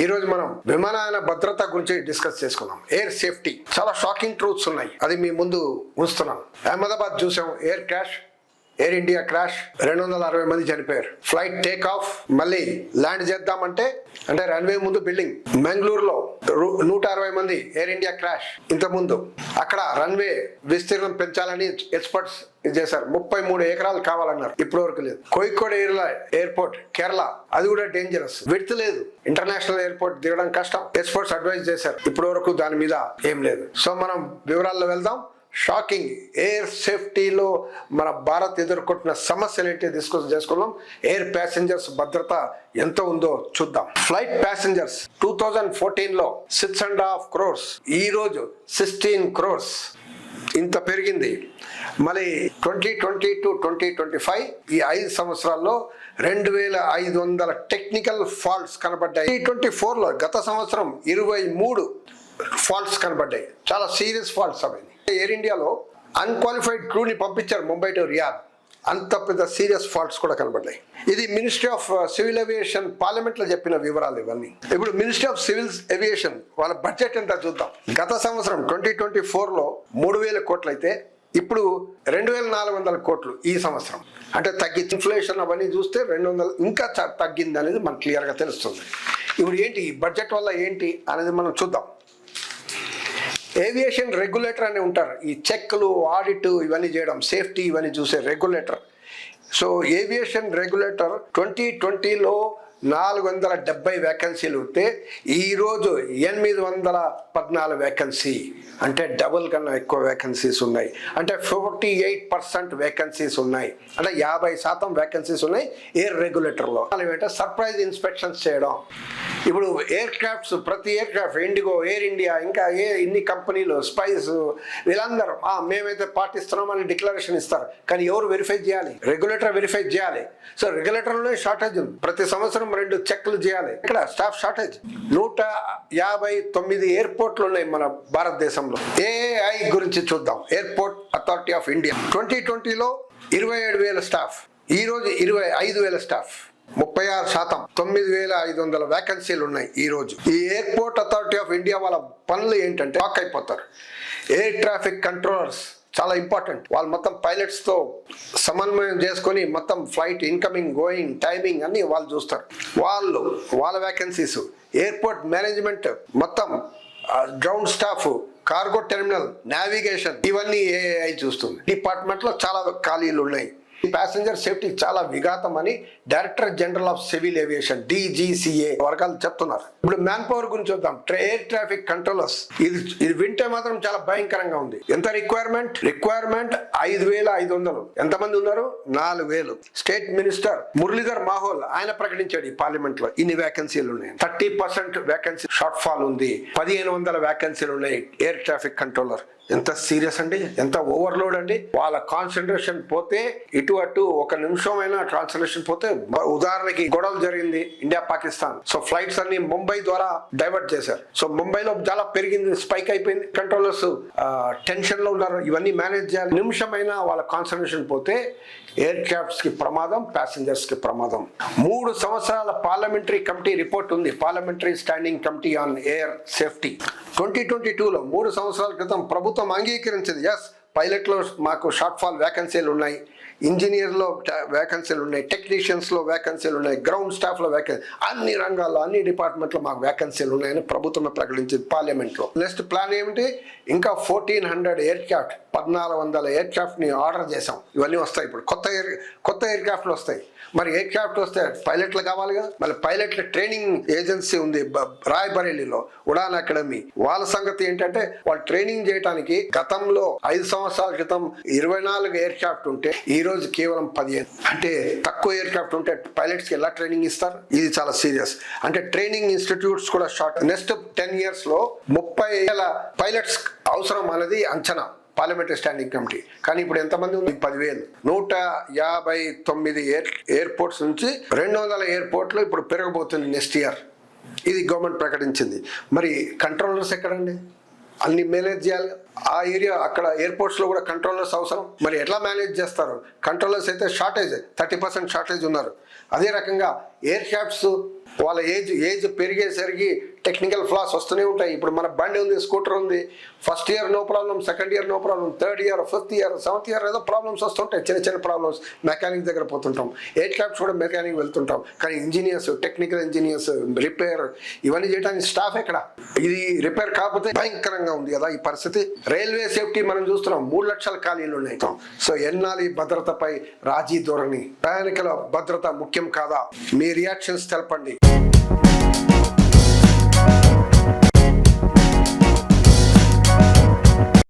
ఈ రోజు మనం విమానయాన భద్రత గురించి డిస్కస్ చేసుకున్నాం. ఎయిర్ సేఫ్టీ చాలా షాకింగ్ ట్రూత్స్ ఉన్నాయి, అది మీ ముందు ఉంచుతున్నాం. అహ్మదాబాద్ చూసాం, air crash, air India crash, 260 మంది చనిపోయారు. ఫ్లైట్ టేక్ ఆఫ్ మళ్ళీ ల్యాండ్ చేద్దామంటే అంటే రన్వే ముందు బిల్డింగ్. మంగళూరులో 160 మంది ఎయిర్ ఇండియా క్రాష్. ఇంతకుముందు అక్కడ రన్వే విస్తీర్ణం పెంచాలని ఎక్స్పర్ట్స్ చేశారు, 33 ఎకరాలు కావాలన్నారు, ఇప్పటి వరకు లేదు. కోయికోడ్ ఎయిర్పోర్ట్ కేరళ, అది కూడా డేంజరస్, విడ్త్ లేదు, ఇంటర్నేషనల్ ఎయిర్పోర్ట్ దిగడం కష్టం, ఎక్స్పర్ట్స్ అడ్వైజ్ చేశారు, ఇప్పటి వరకు దాని మీద ఏం లేదు. సో మనం వివరాల్లో వెళ్దాం. షాకింగ్ ఎయిర్ సేఫ్టీలో మన భారత్ ఎదుర్కొంటున్న సమస్యలు ఏంటి డిస్కస్ చేసుకున్నాం. ఎయిర్ ప్యాసింజర్స్ భద్రత ఎంత ఉందో చూద్దాం. ఫ్లైట్ ప్యాసింజర్స్ 2014లో 6.5 crores, ఈ రోజు 16 crores, ఇంత పెరిగింది. మళ్ళీ 2020 to 2025 ఈ 5 సంవత్సరాల్లో 2500 టెక్నికల్ ఫాల్ట్స్ కనబడ్డాయి. 2024లో గత సంవత్సరం 23 ఫాల్ట్స్ కనబడ్డాయి, చాలా సీరియస్ ఫాల్ట్స్ అవి. ఎయిర్ ఇండియాలో అన్క్వాలిఫైడ్ క్రూని పంపించారు ముంబై టు రియాద్, అంత పెద్ద సీరియస్ ఫాల్ట్స్ కూడా కనబడ్డాయి. ఇది మినిస్ట్రీ ఆఫ్ సివిల్ ఏవియేషన్ పార్లమెంట్లో చెప్పిన వివరాలు ఇవన్నీ. ఇప్పుడు మినిస్ట్రీ ఆఫ్ సివిల్ ఏవియేషన్ వాళ్ళ బడ్జెట్ ఎంత చూద్దాం. గత సంవత్సరం 2024లో 3000 కోట్లు అయితే ఇప్పుడు 2400 కోట్లు ఈ సంవత్సరం. అంటే తగ్గి ఇన్ఫ్లేషన్ అవన్నీ చూస్తే 200 ఇంకా తగ్గింది అనేది మనకు క్లియర్గా తెలుస్తుంది. ఇప్పుడు ఏంటి ఈ బడ్జెట్ వల్ల ఏంటి అనేది మనం చూద్దాం. ఏవియేషన్ రెగ్యులేటర్ అని ఉంటారు, ఈ చెక్లు, ఆడిట్ ఇవన్నీ చేయడం, సేఫ్టీ ఇవన్నీ చూసే రెగ్యులేటర్. సో ఏవియేషన్ రెగ్యులేటర్ 2020లో 470 వేకెన్సీలు ఉంటే ఈరోజు 814 వేకెన్సీ, అంటే డబుల్ కన్నా ఎక్కువ వేకెన్సీస్ ఉన్నాయి. అంటే 48% వేకెన్సీస్ ఉన్నాయి, అంటే 50% వేకెన్సీస్ ఉన్నాయి ఎయిర్ రెగ్యులేటర్లో. ఏమంటే సర్ప్రైజ్ ఇన్స్పెక్షన్స్ చేయడం. ఇప్పుడు ఎయిర్ క్రాఫ్ట్స్, ప్రతి air craft, IndiGo, air India, ఇంకా ఇన్ని కంపెనీలు, స్పైస్, వీళ్ళందరూ మేమైతే పాటిస్తున్నామని డిక్లరేషన్ ఇస్తారు, కానీ ఎవరు వెరిఫై చేయాలి? రెగ్యులేటర్ వెరిఫై చేయాలి. సో రెగ్యులేటర్లో షార్టేజ్ ఉంది, ప్రతి సంవత్సరం 2 చెక్లు చేయాలి. ఇక్కడ స్టాఫ్ షార్టేజ్. 159 ఎయిర్పోర్ట్లు ఉన్నాయి మన భారతదేశంలో. ఏఐ గురించి చూద్దాం. ఎయిర్పోర్ట్ అథారిటీ ఆఫ్ ఇండియా 2020లో 27,000 స్టాఫ్, ఈ రోజు 25,000 స్టాఫ్, 36%, 9,500 వేకెన్సీలు ఉన్నాయి ఈ రోజు. ఈ ఎయిర్పోర్ట్ అథారిటీ ఆఫ్ ఇండియా వాళ్ళ పనులు ఏంటంటే లాక్ అయిపోతారు. ఎయిర్ ట్రాఫిక్ కంట్రోలర్స్ చాలా ఇంపార్టెంట్. వాళ్ళు మొత్తం పైలట్స్తో సమన్వయం చేసుకొని మొత్తం ఫ్లైట్ ఇన్కమింగ్, గోయింగ్, టైమింగ్ అన్ని వాళ్ళు చూస్తారు. వాళ్ళ వేకెన్సీస్. ఎయిర్పోర్ట్ మేనేజ్మెంట్ మొత్తం, ground staff, cargo terminal, navigation, ఇవన్నీ ఏఐ చూస్తుంది. డిపార్ట్మెంట్లో చాలా ఖాళీలు ఉన్నాయి. ప్యాసింజర్ సేఫ్టీ చాలా విఘాతం అని director general of civil aviation DGCA వర్గాలు చెప్తున్నారు. ఇప్పుడు మ్యాన్ పవర్ గురించి చూద్దాం. ఎయిర్ ట్రాఫిక్ కంట్రోలర్స్, ఇది వింటే మాత్రం చాలా భయంకరంగా ఉంది. ఎంత రిక్వైర్మెంట్ 5,500. ఎంతమంది ఉన్నారు? 4,000. స్టేట్ మినిస్టర్ మురళీధర్ మాహోల్ ఆయన ప్రకటించాడు ఈ పార్లమెంట్ లో ఇన్ని వేకెన్సీలు ఉన్నాయి, 30% వేకెన్సీ షార్ట్ ఫాల్ ఉంది, 1,500 వేకెన్సీలు ఉన్నాయి ఎయిర్ ట్రాఫిక్ కంట్రోలర్. ఎంత సీరియస్ అండి, ఎంత ఓవర్లోడ్ అండి. వాళ్ళ కాన్సన్ట్రేషన్ పోతే ఇటు అటు ఒక నిమిషమైనా కాన్సన్ట్రేషన్ పోతే, ఉదాహరణకి గొడవలు జరిగింది ఇండియా పాకిస్తాన్. సో ఫ్లైట్స్ అన్ని ముంబై ద్వారా డైవర్ట్ చేశారు. సో ముంబైలో చాలా పెరిగింది, స్పైక్ అయిపోయింది. కంట్రోలర్స్ టెన్షన్ లో ఉన్నారు, ఇవన్నీ మేనేజ్ చేయాలి. నిమిషమైనా వాళ్ళ కాన్సన్ట్రేషన్ పోతే ఎయిర్ క్రాఫ్ట్స్ కి ప్రమాదం, ప్యాసింజర్స్ కి ప్రమాదం. 3 సంవత్సరాల పార్లమెంటరీ కమిటీ రిపోర్ట్ ఉంది, parliamentary standing committee on air safety. 2022లో 3 సంవత్సరాల క్రితం ప్రభుత్వం అంగీకరించింది, ఎస్ పైలట్లో మాకు షార్ట్ ఫాల్ వేకెన్సీలు ఉన్నాయి, ఇంజనీర్లో వేకెన్సీలు ఉన్నాయి, టెక్నీషియన్స్లో వేకెన్సీలు ఉన్నాయి, గ్రౌండ్ స్టాఫ్లో వేకెన్సీ, అన్ని రంగాల్లో అన్ని డిపార్ట్మెంట్లో మాకు వేకెన్సీలు ఉన్నాయని ప్రభుత్వమే ప్రకటించింది పార్లమెంట్లో. నెక్స్ట్ ప్లాన్ ఏమిటి? ఇంకా 1,400 ఎయిర్ క్రాఫ్ట్, 1,400 ఎయిర్ క్రాఫ్ట్ని ఆర్డర్ చేసాం. ఇవన్నీ వస్తాయి ఇప్పుడు, కొత్త ఎయిర్ క్రాఫ్ట్లు వస్తాయి. మరి ఎయిర్ క్రాఫ్ట్ వస్తే పైలట్లు కావాలిగా. మళ్ళీ పైలట్ల ట్రైనింగ్ ఏజెన్సీ ఉంది రాయ్బరేలీలో, ఉడాన్ అకాడమీ. వాళ్ళ సంగతి ఏంటంటే వాళ్ళు ట్రైనింగ్ చేయడానికి గతంలో 5 సంవత్సరాల క్రితం 24 ఎయిర్ క్రాఫ్ట్ ఉంటే ఈ రోజు కేవలం 15. అంటే తక్కువ ఎయిర్ క్రాఫ్ట్ ఉంటే పైలట్స్కి ఎలా ట్రైనింగ్ ఇస్తారు? ఇది చాలా సీరియస్. అంటే ట్రైనింగ్ ఇన్స్టిట్యూట్స్ కూడా షార్ట్. నెక్స్ట్ 10 years లో 30,000 పైలట్స్ అవసరం అనేది అంచనా పార్లమెంటరీ స్టాండింగ్ కమిటీ. కానీ ఇప్పుడు ఎంతమంది ఉంది? 10,000. 159 ఎయిర్పోర్ట్స్ నుంచి 200 ఎయిర్పోర్ట్లు ఇప్పుడు పెరగబోతుంది నెక్స్ట్ ఇయర్. ఇది గవర్నమెంట్ ప్రకటించింది. మరి కంట్రోలర్స్ ఎక్కడండి? అన్ని మేనేజ్ చేయాలి. ఆ ఏరియా అక్కడ ఎయిర్పోర్ట్స్లో కూడా కంట్రోలర్స్ అవసరం. మరి ఎట్లా మేనేజ్ చేస్తారు? కంట్రోలర్స్ అయితే షార్టేజ్, 30% షార్టేజ్ ఉన్నారు. అదే రకంగా ఎయిర్ క్రాఫ్ట్స్ వాళ్ళ ఏజ్ పెరిగేసరికి టెక్నికల్ ఫ్లాస్ వస్తూనే ఉంటాయి. ఇప్పుడు మన బండి ఉంది, స్కూటర్ ఉంది, first year no problem, second year no problem, third year, fifth year, seventh year ఏదో ప్రాబ్లమ్స్ వస్తుంటాయి, చిన్న చిన్న ప్రాబ్లమ్స్. మెకానిక్ దగ్గర పోతుంటాం, 8 lakhs కూడా మెకానిక్ వెళ్తుంటాం. కానీ ఇంజనీర్స్, టెక్నికల్ ఇంజనీర్స్, రిపేర్ ఇవన్నీ చేయడానికి స్టాఫ్ ఎక్కడ? ఇది రిపేర్ కాకపోతే భయంకరంగా ఉంది కదా ఈ పరిస్థితి. రైల్వే సేఫ్టీ మనం చూస్తున్నాం, 3 లక్షల ఖాళీలు ఉన్నాయి. సో ఎన్నాలి భద్రతపై రాజీ ధోరణి? ప్రయాణికుల భద్రత ముఖ్యం కాదా? మీ రియాక్షన్స్ తెలపండి.